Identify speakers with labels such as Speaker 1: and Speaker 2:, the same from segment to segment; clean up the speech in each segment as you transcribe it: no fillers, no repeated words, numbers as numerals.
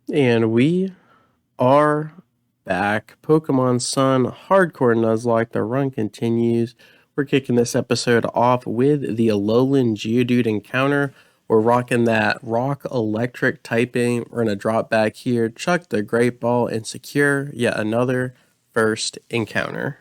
Speaker 1: And we are back. Pokemon Sun, Hardcore Nuzlocke. The run continues. We're kicking this episode off with the Alolan Geodude encounter. We're rocking that rock electric typing. We're going to drop back here, chuck the Great Ball, and secure yet another first encounter.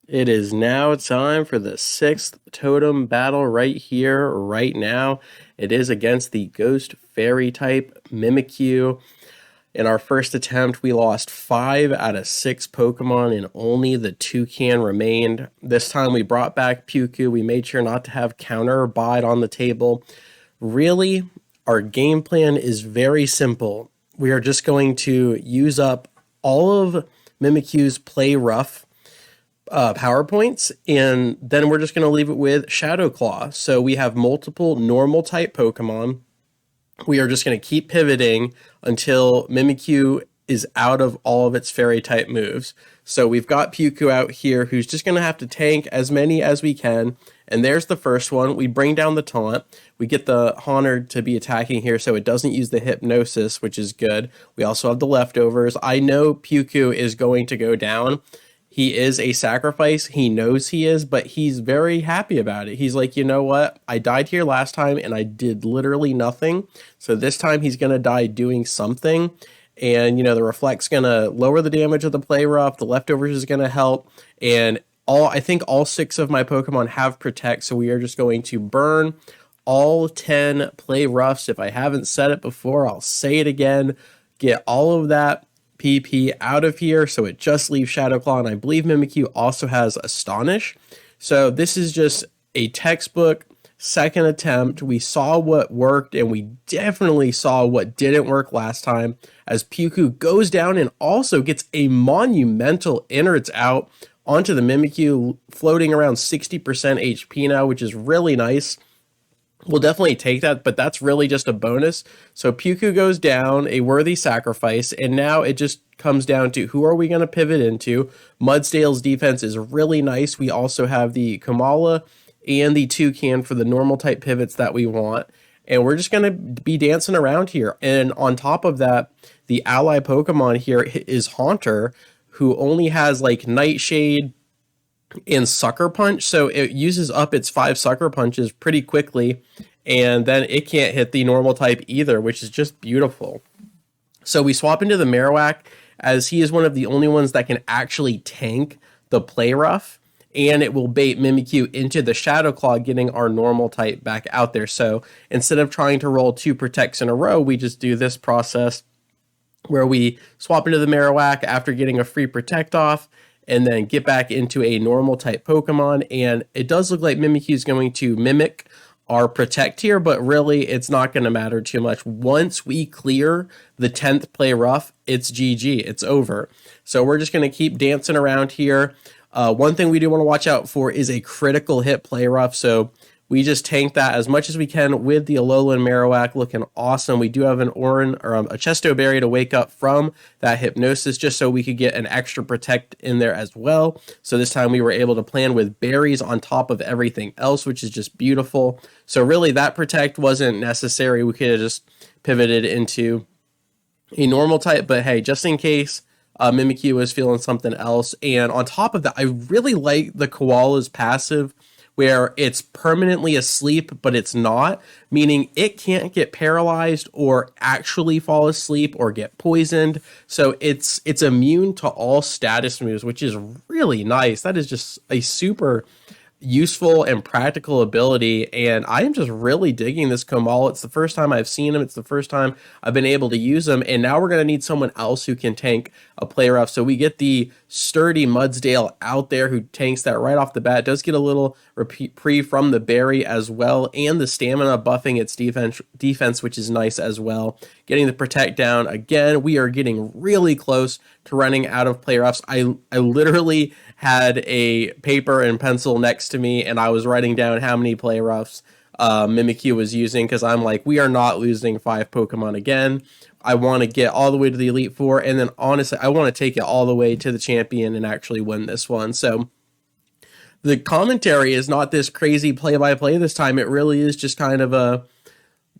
Speaker 1: It is now time for the 6th Totem Battle right here, right now. It is against the Ghost Fairy type Mimikyu. In our first attempt, we lost 5 out of 6 Pokemon and only the Toucan remained. This time we brought back Puku. We made sure not to have Counter or Bide on the table. Really, our game plan is very simple. We are just going to use up all of Mimikyu's Play Rough power points, and then we're just going to leave it with Shadow Claw. So we have multiple normal type Pokemon. We are just going to keep pivoting until Mimikyu is out of all of its fairy type moves. So we've got Puku out here who's just going to have to tank as many as we can. And there's the first one. We bring down the taunt. We get the Haunter to be attacking here so it doesn't use the Hypnosis, which is good. We also have the leftovers. I know Puku is going to go down. He is a sacrifice. He knows he is, but he's very happy about it. He's like, you know what? I died here last time and I did literally nothing. So this time he's going to die doing something. And, the Reflect's going to lower the damage of the Play Rough. The leftovers is going to help. And I think all 6 of my Pokemon have Protect. So we are just going to burn all 10 Play Roughs. If I haven't said it before, I'll say it again. Get all of that PP out of here, so it just leaves Shadow Claw, and I believe Mimikyu also has Astonish. So this is just a textbook second attempt. We saw what worked, and we definitely saw what didn't work last time, as Puku goes down and also gets a monumental innards out onto the Mimikyu, floating around 60% HP now, which is really nice. We'll definitely take that, but that's really just a bonus. So Puku goes down, a worthy sacrifice, and now it just comes down to who are we going to pivot into. Mudsdale's defense is really nice. We also have the Kamala and the Toucan for the normal type pivots that we want. And we're just going to be dancing around here. And on top of that, the ally Pokemon here is Haunter, who only has like Nightshade and Sucker Punch, so it uses up its 5 Sucker Punches pretty quickly, and then it can't hit the normal type either, which is just beautiful. So we swap into the Marowak, as he is one of the only ones that can actually tank the Play Rough, and it will bait Mimikyu into the Shadow Claw, getting our normal type back out there. So instead of trying to roll 2 Protects in a row, we just do this process where we swap into the Marowak after getting a free Protect off, and then get back into a normal type Pokemon. And it does look like Mimikyu is going to mimic our Protect here, but really it's not going to matter too much. Once we clear the 10th Play Rough, it's GG, it's over. So we're just going to keep dancing around here. One thing we do want to watch out for is a critical hit Play Rough, so we just tank that as much as we can with the Alolan Marowak looking awesome. We do have an Oran or a Chesto Berry to wake up from that Hypnosis, just so we could get an extra Protect in there as well. So this time we were able to plan with berries on top of everything else, which is just beautiful. So really that Protect wasn't necessary. We could have just pivoted into a normal type, but hey, just in case Mimikyu was feeling something else. And on top of that, I really like the Koala's passive, where it's permanently asleep, but it's not, meaning it can't get paralyzed or actually fall asleep or get poisoned. So it's immune to all status moves, which is really nice. That is just a super useful and practical ability, and I am just really digging this Kamal. It's the first time I've seen him, it's the first time I've been able to use him, and now we're going to need someone else who can tank a Play Rough. So we get the sturdy Mudsdale out there who tanks that right off the bat. Does get a little reprieve from the berry as well, and the stamina buffing its defense, which is nice as well. Getting the Protect down again. We are getting really close to running out of Play Roughs. I literally had a paper and pencil next to me, and I was writing down how many Play Roughs Mimikyu was using, because I'm like, we are not losing 5 Pokemon again. I want to get all the way to the Elite Four, and then honestly, I want to take it all the way to the Champion and actually win this one. So the commentary is not this crazy play-by-play this time. It really is just kind of a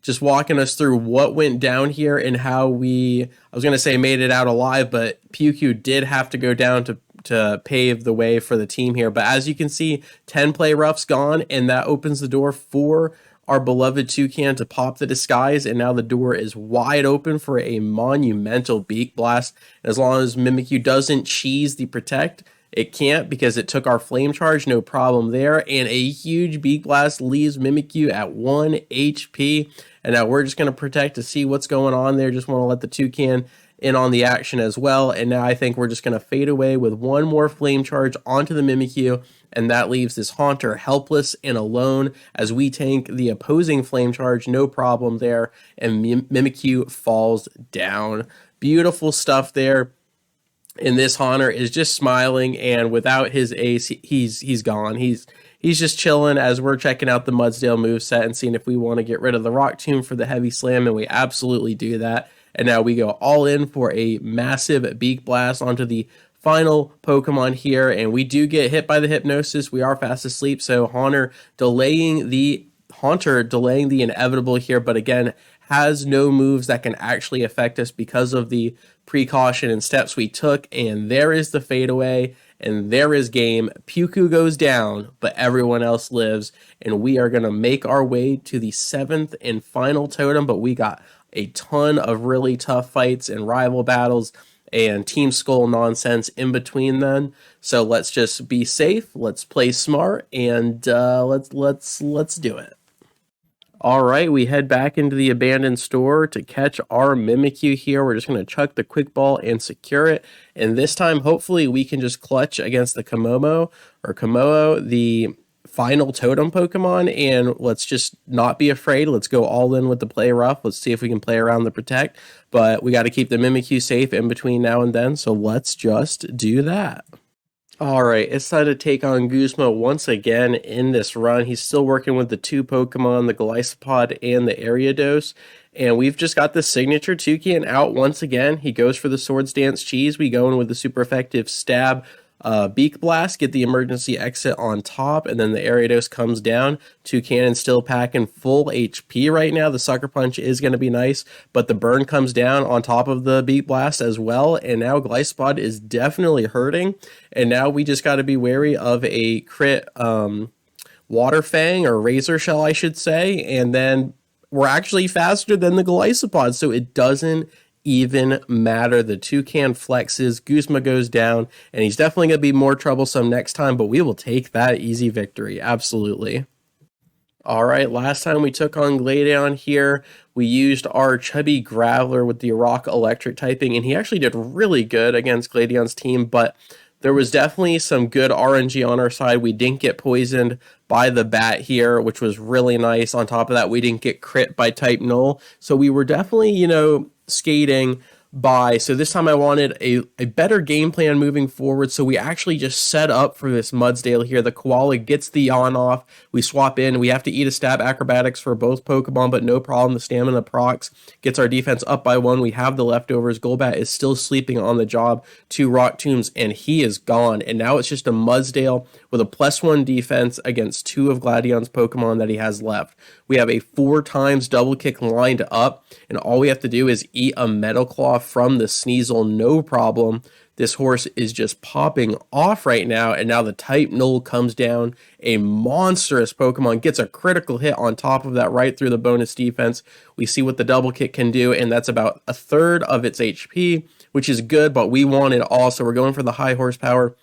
Speaker 1: just walking us through what went down here and how I was going to say made it out alive, but PewQ did have to go down to pave the way for the team here. But as you can see, 10 play roughs gone, and that opens the door for our beloved Toucan to pop the disguise, and now the door is wide open for a monumental Beak Blast. As long as Mimikyu doesn't cheese the protect, it can't because it took our flame charge, no problem there. And a huge Beak Blast leaves Mimikyu at 1 HP. And now we're just going to protect to see what's going on there. Just want to let the Toucan in on the action as well. And now I think we're just going to fade away with one more flame charge onto the Mimikyu. And that leaves this Haunter helpless and alone as we tank the opposing flame charge, no problem there. And Mimikyu falls down. Beautiful stuff there. And this Haunter is just smiling, and without his ace, he's gone. He's just chilling as we're checking out the Mudsdale moveset and seeing if we want to get rid of the Rock Tomb for the heavy slam, and we absolutely do that. And now we go all in for a massive Beak Blast onto the final Pokemon here, and we do get hit by the Hypnosis. We are fast asleep, so Haunter delaying the inevitable here, but again, has no moves that can actually affect us because of the precaution and steps we took. And there is the fadeaway, and there is game. PewQ goes down, but everyone else lives, and we are going to make our way to the 7th and final totem. But we got a ton of really tough fights and rival battles and Team Skull nonsense in between then. So let's just be safe, let's play smart, and let's do it. All right, we head back into the abandoned store to catch our Mimikyu here. We're just going to chuck the quick ball and secure it. And this time, hopefully, we can just clutch against the Komomo, the final totem Pokemon. And let's just not be afraid. Let's go all in with the play rough. Let's see if we can play around the protect. But we got to keep the Mimikyu safe in between now and then. So let's just do that. All right, it's time to take on Guzma once again in this run. He's still working with the two Pokemon, the Golisopod and the Ariados. And we've just got the signature Toucan out once again. He goes for the Swords Dance Cheese. We go in with the super effective Stab Beak Blast, get the emergency exit on top, and then the Ariados comes down. Toucan still packing full HP right now. The Sucker Punch is going to be nice, but the burn comes down on top of the Beak Blast as well, and now Golisopod is definitely hurting, and now we just got to be wary of a crit Water Fang, or Razor Shell, I should say, and then we're actually faster than the Golisopod, so it doesn't even matter. The Toucan flexes, Guzma goes down, and he's definitely going to be more troublesome next time, but we will take that easy victory, absolutely. All right, last time we took on Gladion here, we used our chubby Graveler with the Rock Electric typing, and he actually did really good against Gladion's team, but there was definitely some good RNG on our side. We didn't get poisoned by the bat here, which was really nice. On top of that, we didn't get crit by type null, so we were definitely, skating by. So this time I wanted a better game plan moving forward, so we actually just set up for this Mudsdale here. The Koala gets the on off, we swap in, we have to eat a stab acrobatics for both Pokemon, but no problem. The stamina procs gets our defense up by 1. We have the leftovers. Golbat is still sleeping on the job, 2 Rock Tombs, and he is gone. And now it's just a Mudsdale with a +1 defense against 2 of Gladion's Pokemon that he has left. We have a 4 times double kick lined up, and all we have to do is eat a Metal Claw from the Sneasel, no problem. This horse is just popping off right now, and now the type null comes down. A monstrous Pokemon gets a critical hit on top of that right through the bonus defense. We see what the double kick can do, and that's about a third of its HP, which is good, but we want it all, so we're going for the high horsepower.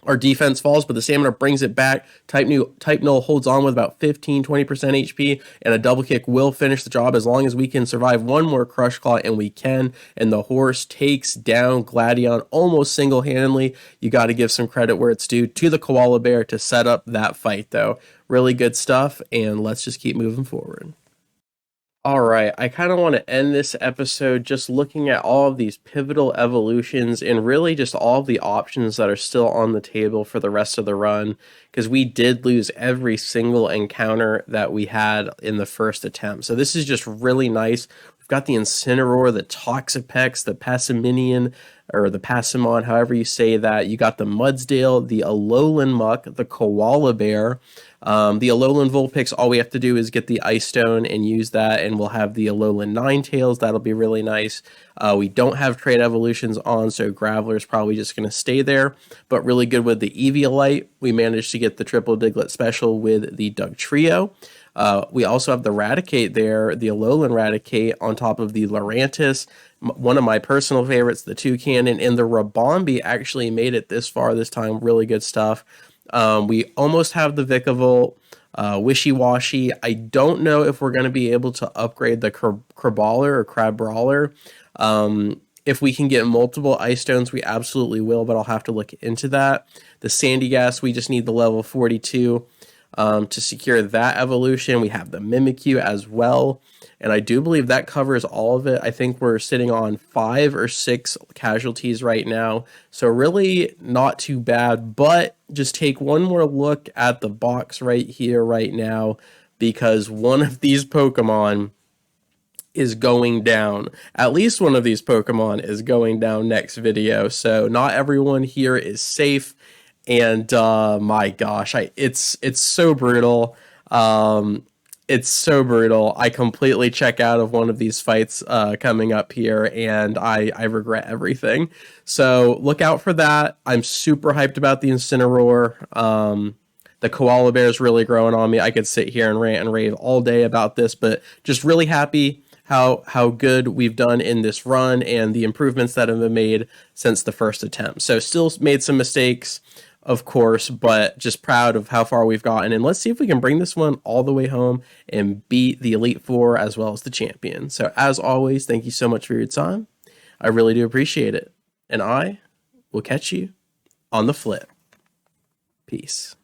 Speaker 1: Our defense falls, but the stamina brings it back. Type null holds on with about 15-20% HP, and a double kick will finish the job as long as we can survive one more Crush Claw, and we can. And the horse takes down Gladion almost single-handedly. You got to give some credit where it's due to the Koala Bear to set up that fight, though. Really good stuff, and let's just keep moving forward. All right, I kind of want to end this episode just looking at all of these pivotal evolutions and really just all of the options that are still on the table for the rest of the run, because we did lose every single encounter that we had in the first attempt. So this is just really nice. We've got the Incineroar, the Toxapex, the Passaminian, or the Passamon, however you say that. You got the Mudsdale, the Alolan Muck, the Koala Bear, The Alolan Vulpix, all we have to do is get the Ice Stone and use that, and we'll have the Alolan Ninetales. That'll be really nice. We don't have Trade Evolutions on, so Graveler's probably just going to stay there, but really good with the Eviolite. We managed to get the Triple Diglett special with the Dugtrio. We also have the Raticate there, the Alolan Raticate, on top of the Lurantis, one of my personal favorites, the Toucannon, and the Rabombi actually made it this far this time. Really good stuff. We almost have the Vikavolt, Wishy-Washy. I don't know if we're going to be able to upgrade the Crabrawler or Crabrawler. If we can get multiple Ice Stones, we absolutely will, but I'll have to look into that. The Sandygast, we just need the level 42 to secure that evolution. We have the Mimikyu as well, and I do believe that covers all of it. I think we're sitting on 5 or 6 casualties right now, so really not too bad, but just take one more look at the box right here, right now, because one of these Pokemon is going down. At least one of these Pokemon is going down next video, so not everyone here is safe. And my gosh, it's so brutal. It's so brutal. I completely check out of one of these fights coming up here, and I regret everything. So look out for that. I'm super hyped about the Incineroar. The Koala Bear is really growing on me. I could sit here and rant and rave all day about this, but just really happy how good we've done in this run and the improvements that have been made since the first attempt. So still made some mistakes, of course, but just proud of how far we've gotten. And let's see if we can bring this one all the way home and beat the Elite Four as well as the champion. So as always, thank you so much for your time. I really do appreciate it. And I will catch you on the flip. Peace.